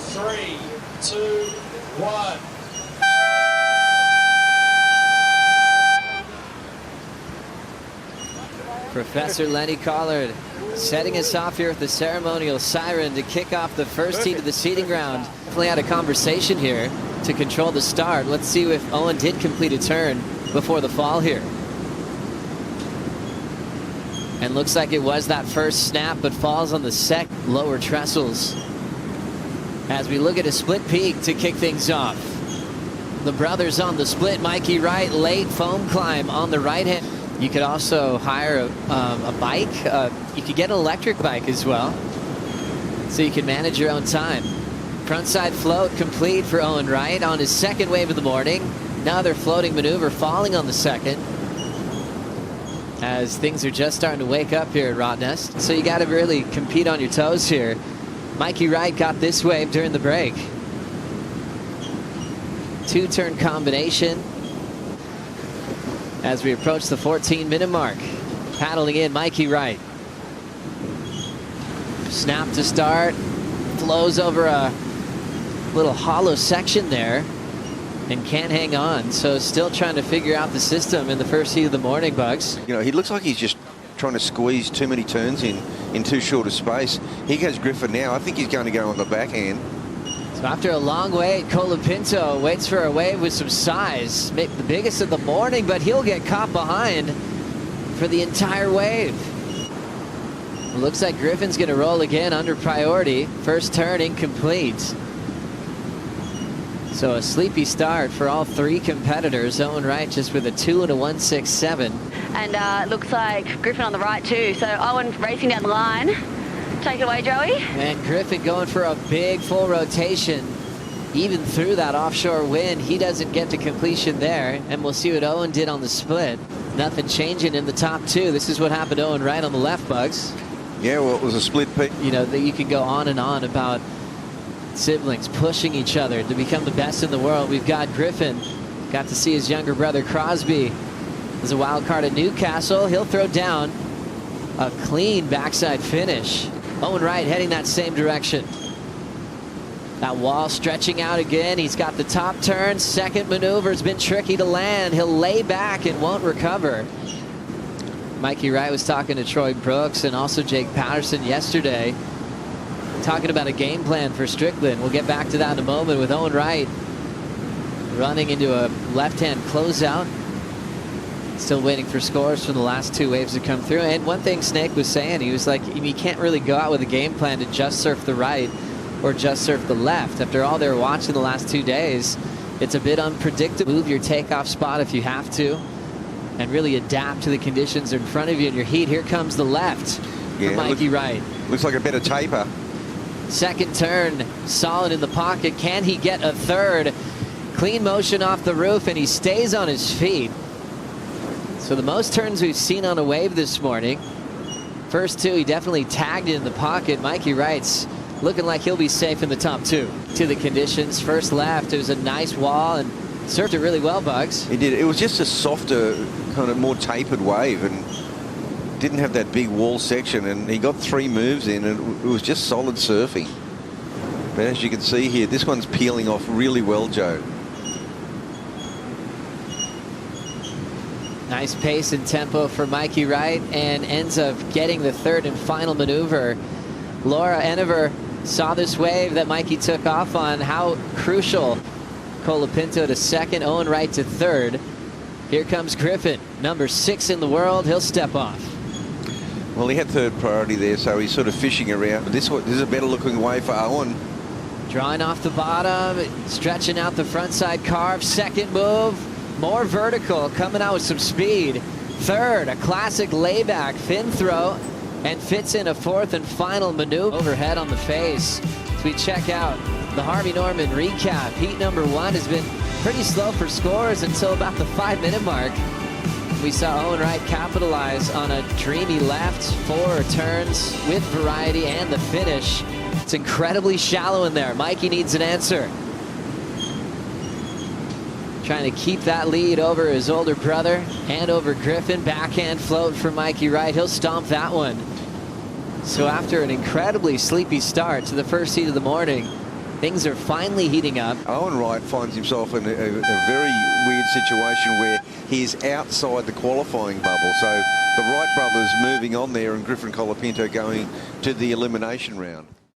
3, 2, 1. Professor Lenny Collard setting us off here with the ceremonial siren to kick off the first tee to the seating ground. Definitely had a conversation here to control the start. Let's see if Owen did complete a turn before the fall here. And looks like it was that first snap, but falls on the second lower trestles. As we look at a split peak to kick things off. The brothers on the split. Mikey Wright, late foam climb on the right hand. You could also hire a bike. You could get an electric bike as well, so you can manage your own time. Frontside float complete for Owen Wright on his second wave of the morning. Another floating maneuver falling on the second, as things are just starting to wake up here at Rottnest. So you got to really compete on your toes here. Mikey Wright got this wave during the break. Two-turn combination. As we approach the 14-minute mark, paddling in Mikey Wright. Snap to start, flows over a little hollow section there and can't hang on. So still trying to figure out the system in the first heat of the morning, Bugs. You know, he looks like he's just trying to squeeze too many turns in too short a space. Here goes Griffin now. I think he's going to go on the backhand. So after a long wait, Colapinto waits for a wave with some size. The biggest of the morning, but he'll get caught behind for the entire wave. It looks like Griffin's going to roll again under priority. First turn incomplete. So a sleepy start for all three competitors. Owen Wright just with a 2 and a 1.67. And it looks like Griffin on the right too. So Owen racing down the line. Take it away, Joey. And Griffin going for a big full rotation. Even through that offshore wind, he doesn't get to completion there. And we'll see what Owen did on the split. Nothing changing in the top two. This is what happened to Owen Wright on the left, Bugs. Yeah, well, it was a split peak. You know, you can go on and on about siblings pushing each other to become the best in the world. We've got Griffin. Got to see his younger brother Crosby as a wild card at Newcastle. He'll throw down a clean backside finish. Owen Wright heading that same direction. That wall stretching out again. He's got the top turn. Second maneuver has been tricky to land. He'll lay back and won't recover. Mikey Wright was talking to Troy Brooks and also Jake Patterson yesterday, talking about a game plan for Strickland. We'll get back to that in a moment with Owen Wright running into a left-hand closeout. Still waiting for scores from the last two waves to come through. And one thing Snake was saying, he was like, you can't really go out with a game plan to just surf the right or just surf the left. After all they were watching the last 2 days, it's a bit unpredictable. Move your takeoff spot if you have to and really adapt to the conditions in front of you in your heat. Here comes the left for Mikey Wright. Looks like a bit of taper. Second turn, solid in the pocket. Can he get a third? Clean motion off the roof, and he stays on his feet. So the most turns we've seen on a wave this morning. First two, he definitely tagged it in the pocket. Mikey Wright's looking like he'll be safe in the top two. To the conditions, first left, it was a nice wall and surfed it really well, Bugs. He did. It was just a softer, kind of more tapered wave and didn't have that big wall section, and he got 3 moves in and it was just solid surfing. But as you can see here, this one's peeling off really well, Joe. Nice pace and tempo for Mikey Wright, and ends up getting the third and final maneuver. Laura Enever saw this wave that Mikey took off on. How crucial. Colapinto to second, Owen Wright to third. Here comes Griffin, number 6 in the world. He'll step off. Well, he had third priority there, so he's sort of fishing around. But this is a better looking wave for Owen. Drawing off the bottom, stretching out the front side carve. Second move. More vertical, coming out with some speed. Third, a classic layback fin throw, and fits in a fourth and final maneuver. Overhead on the face. As we check out the Harvey Norman recap, heat number 1 has been pretty slow for scores until about the 5-minute mark. We saw Owen Wright capitalize on a dreamy left, 4 turns with variety, and the finish. It's incredibly shallow in there. Mikey needs an answer. Trying to keep that lead over his older brother and over Griffin. Backhand float for Mikey Wright. He'll stomp that one. So after an incredibly sleepy start to the first heat of the morning, Things are finally heating up. Owen Wright finds himself in a very weird situation where he's outside the qualifying bubble. So the Wright brothers moving on there and Griffin Colapinto going to the elimination round.